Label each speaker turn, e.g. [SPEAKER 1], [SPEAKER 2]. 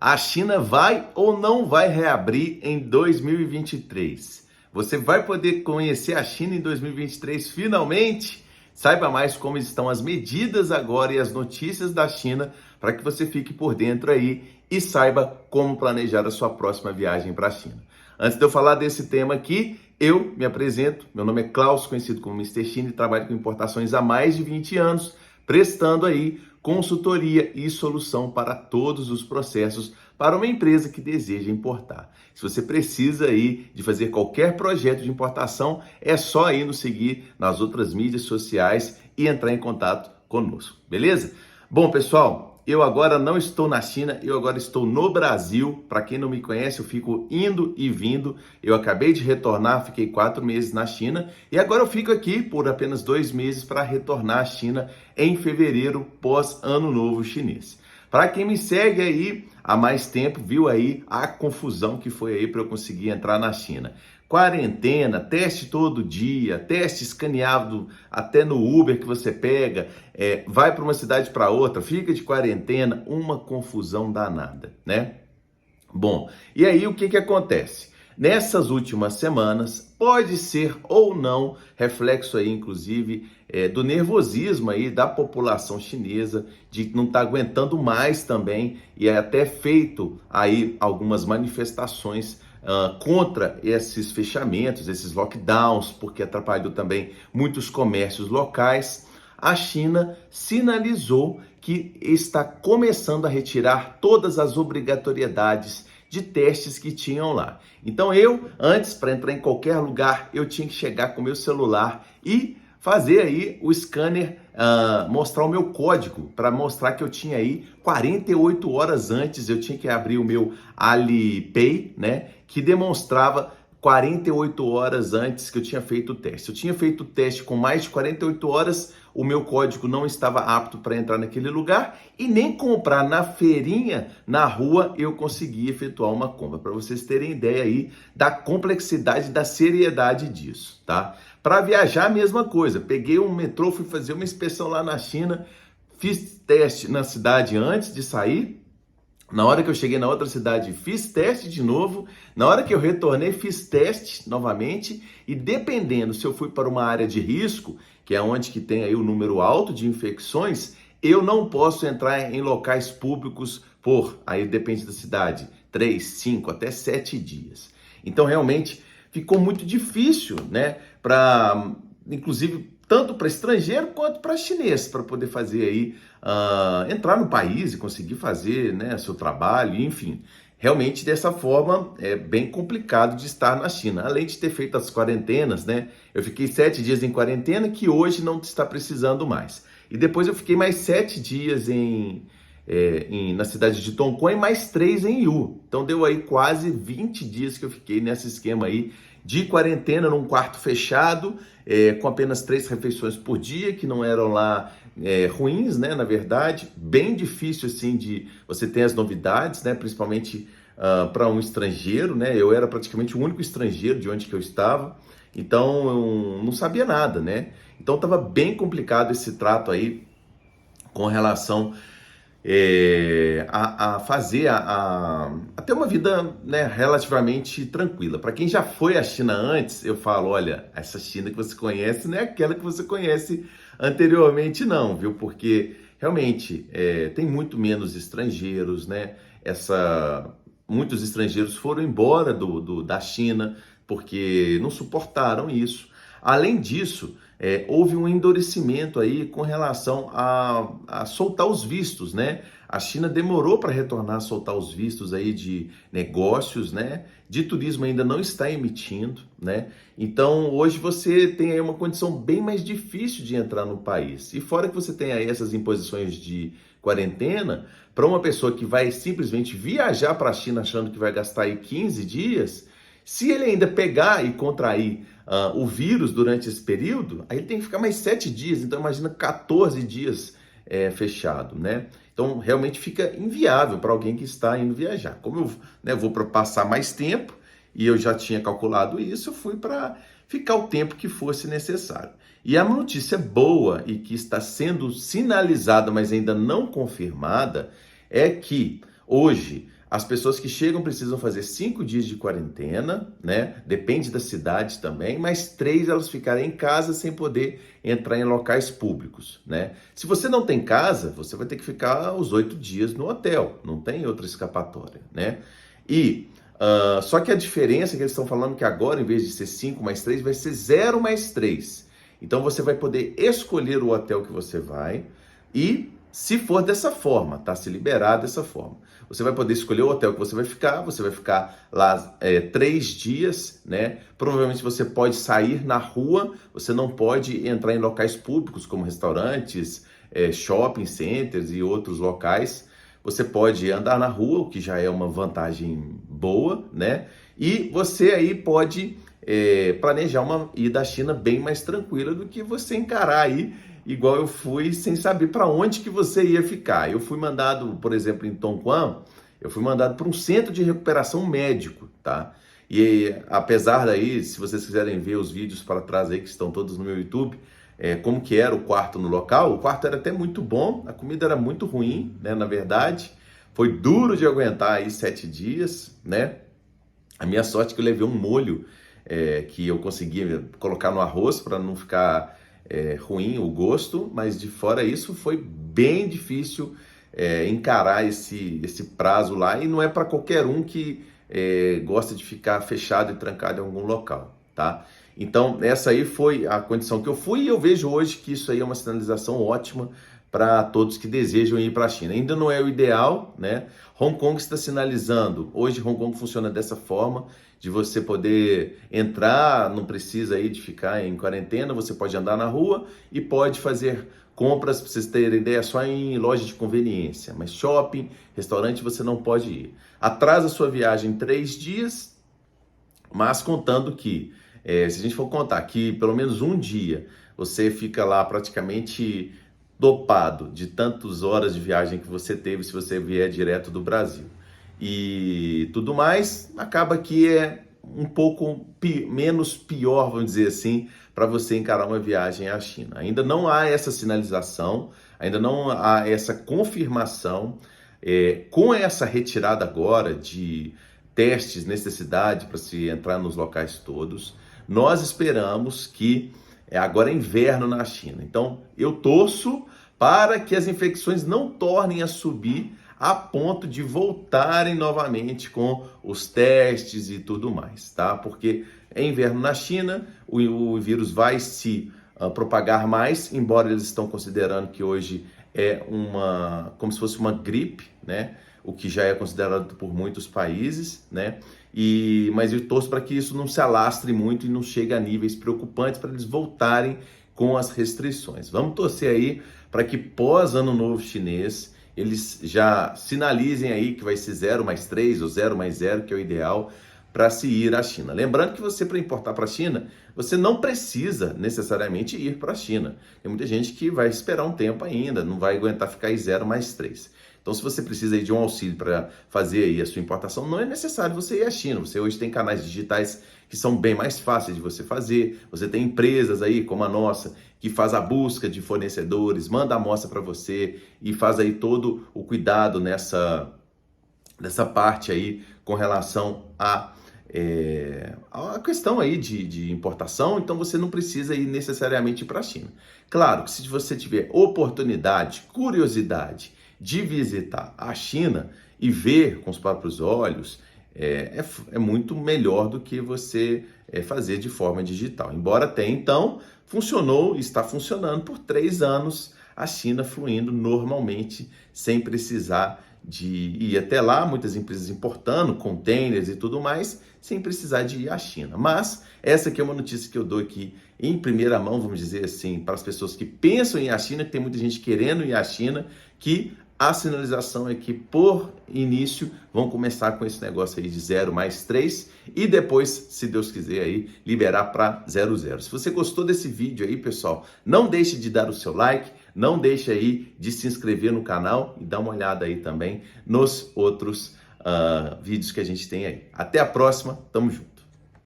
[SPEAKER 1] A China vai ou não vai reabrir em 2023? Você vai poder conhecer a China em 2023 finalmente? Saiba mais como estão as medidas agora e as notícias da China para que você fique por dentro aí e saiba como planejar a sua próxima viagem para a China. Antes de eu falar desse tema aqui, eu me apresento. Meu nome é Klaus, conhecido como Mr. China, e trabalho com importações há mais de 20 anos, prestando aí consultoria e solução para todos os processos para uma empresa que deseja importar. Se você precisa aí de fazer qualquer projeto de importação, é só aí nos seguir nas outras mídias sociais e entrar em contato conosco, beleza? Bom, pessoal, eu agora não estou na China, eu agora estou no Brasil. Para quem não me conhece, eu fico indo e vindo. Eu acabei de retornar, fiquei 4 meses na China e agora eu fico aqui por apenas 2 meses para retornar à China em fevereiro, pós Ano Novo Chinês. Para quem me segue aí há mais tempo, viu aí a confusão que foi aí para eu conseguir entrar na China. Quarentena, teste todo dia, teste escaneado até no Uber que você pega, vai para uma cidade para outra, fica de quarentena, uma confusão danada, né? Bom, e aí o que acontece? Nessas últimas semanas, pode ser ou não reflexo aí, inclusive, do nervosismo aí da população chinesa, de não estar aguentando mais também, e é até feito aí algumas manifestações contra esses fechamentos, esses lockdowns, porque atrapalhou também muitos comércios locais. A China sinalizou que está começando a retirar todas as obrigatoriedades de testes que tinham lá. Então antes, para entrar em qualquer lugar, eu tinha que chegar com meu celular e fazer aí o scanner, mostrar o meu código, para mostrar que eu tinha aí 48 horas antes, eu tinha que abrir o meu Alipay, né, que demonstrava 48 horas antes que eu tinha feito o teste. Eu tinha feito o teste com mais de 48 horas, o meu código não estava apto para entrar naquele lugar e nem comprar na feirinha, na rua, eu consegui efetuar uma compra. Para vocês terem ideia aí da complexidade, da seriedade disso, tá? Para viajar, a mesma coisa. Peguei um metrô, fui fazer uma inspeção lá na China, fiz teste na cidade antes de sair. Na hora que eu cheguei na outra cidade, fiz teste de novo. Na hora que eu retornei, fiz teste novamente. E dependendo se eu fui para uma área de risco, que é onde que tem aí o número alto de infecções, eu não posso entrar em locais públicos por, aí depende da cidade, 3, 5, até 7 dias. Então, realmente, ficou muito difícil, né, inclusive, tanto para estrangeiro quanto para chinês, para poder fazer aí, entrar no país e conseguir fazer, né, seu trabalho, enfim. Realmente, dessa forma, é bem complicado de estar na China. Além de ter feito as quarentenas, né, eu fiquei 7 dias em quarentena, que hoje não está precisando mais. E depois eu fiquei mais 7 dias na cidade de Tongguan e mais 3 em Yiwu. Então deu aí quase 20 dias que eu fiquei nesse esquema aí de quarentena num quarto fechado, com apenas 3 refeições por dia, que não eram lá ruins, né? Na verdade, bem difícil assim de você ter as novidades, né? Principalmente para um estrangeiro, né? Eu era praticamente o único estrangeiro de onde que eu estava, então eu não sabia nada, né? Então estava bem complicado esse trato aí com relação a fazer, a ter uma vida, né, relativamente tranquila. Para quem já foi à China antes, eu falo, olha, essa China que você conhece não é aquela que você conhece anteriormente não, viu? Porque realmente tem muito menos estrangeiros, né? Muitos estrangeiros foram embora da China porque não suportaram isso. Além disso, houve um endurecimento aí com relação a soltar os vistos, né? A China demorou para retornar a soltar os vistos aí de negócios, né? De turismo ainda não está emitindo, né? Então, hoje você tem aí uma condição bem mais difícil de entrar no país. E fora que você tem aí essas imposições de quarentena, para uma pessoa que vai simplesmente viajar para a China achando que vai gastar aí 15 dias, se ele ainda pegar e contrair o vírus durante esse período, aí ele tem que ficar mais 7 dias, então imagina 14 dias fechado, né? Então realmente fica inviável para alguém que está indo viajar. Como eu, né, vou para passar mais tempo e eu já tinha calculado isso, eu fui para ficar o tempo que fosse necessário. E a notícia boa e que está sendo sinalizada, mas ainda não confirmada, é que hoje As pessoas que chegam precisam fazer 5 dias de quarentena, né? Depende da cidade também, mas 3 elas ficarem em casa sem poder entrar em locais públicos, né? Se você não tem casa, você vai ter que ficar os 8 dias no hotel, não tem outra escapatória, né? E só que a diferença é que eles estão falando que agora, em vez de ser 5 mais 3, vai ser 0 mais 3. Então você vai poder escolher o hotel que você vai e, se for dessa forma, tá? Se liberar dessa forma. Você vai poder escolher o hotel que você vai ficar lá 3 dias, né? Provavelmente você pode sair na rua, você não pode entrar em locais públicos como restaurantes, shopping centers e outros locais. Você pode andar na rua, o que já é uma vantagem boa, né? E você aí pode planejar uma ida à China bem mais tranquila do que você encarar aí, igual eu fui, sem saber para onde que você ia ficar. Eu fui mandado, por exemplo, em Tongquan, eu fui mandado para um centro de recuperação médico, tá? E apesar daí, se vocês quiserem ver os vídeos para trás aí, que estão todos no meu YouTube, como que era o quarto no local, o quarto era até muito bom, a comida era muito ruim, né, na verdade. Foi duro de aguentar aí 7 dias, né? A minha sorte é que eu levei um molho que eu conseguia colocar no arroz para não ficar ruim o gosto, mas de fora isso foi bem difícil encarar esse prazo lá, e não é para qualquer um que gosta de ficar fechado e trancado em algum local, tá? Então, essa aí foi a condição que eu fui, e eu vejo hoje que isso aí é uma sinalização ótima para todos que desejam ir para a China. Ainda não é o ideal, né? Hong Kong está sinalizando. Hoje, Hong Kong funciona dessa forma, de você poder entrar, não precisa aí de ficar em quarentena, você pode andar na rua e pode fazer compras, para vocês terem ideia, só em loja de conveniência. Mas shopping, restaurante, você não pode ir. Atrasa a sua viagem 3 dias, mas contando que, se a gente for contar que pelo menos um dia você fica lá praticamente dopado de tantas horas de viagem que você teve, se você vier direto do Brasil e tudo mais, acaba que é um pouco menos pior, vamos dizer assim, para você encarar uma viagem à China. Ainda não há essa sinalização, ainda não há essa confirmação. Com essa retirada agora de testes, necessidade para se entrar nos locais todos, nós esperamos que agora é inverno na China. Então, eu torço para que as infecções não tornem a subir a ponto de voltarem novamente com os testes e tudo mais, tá? Porque é inverno na China, o vírus vai se propagar mais, embora eles estão considerando que hoje é como se fosse uma gripe, né? O que já é considerado por muitos países, né? Mas eu torço para que isso não se alastre muito e não chegue a níveis preocupantes para eles voltarem com as restrições. Vamos torcer aí para que pós Ano Novo Chinês eles já sinalizem aí que vai ser 0 mais 3 ou 0 mais 0, que é o ideal para se ir à China. Lembrando que você, para importar para a China, você não precisa necessariamente ir para a China. Tem muita gente que vai esperar um tempo ainda, não vai aguentar ficar em 0 mais 3. Então, se você precisa aí de um auxílio para fazer aí a sua importação, não é necessário você ir à China. Você hoje tem canais digitais que são bem mais fáceis de você fazer. Você tem empresas aí, como a nossa, que faz a busca de fornecedores, manda a amostra para você e faz aí todo o cuidado nessa parte aí com relação a questão aí de importação. Então você não precisa ir necessariamente para a China. Claro que se você tiver oportunidade, curiosidade de visitar a China e ver com os próprios olhos, é muito melhor do que você fazer de forma digital. Embora até então funcionou e está funcionando por 3 anos, a China fluindo normalmente, sem precisar de ir até lá, muitas empresas importando containers e tudo mais, sem precisar de ir à China. Mas essa aqui é uma notícia que eu dou aqui em primeira mão, vamos dizer assim, para as pessoas que pensam em ir à China, que tem muita gente querendo ir à China, que a sinalização é que, por início, vão começar com esse negócio aí de 0 mais 3 e depois, se Deus quiser, aí liberar para 0,0. Se você gostou desse vídeo aí, pessoal, não deixe de dar o seu like, não deixe aí de se inscrever no canal e dar uma olhada aí também nos outros vídeos que a gente tem aí. Até a próxima, tamo junto!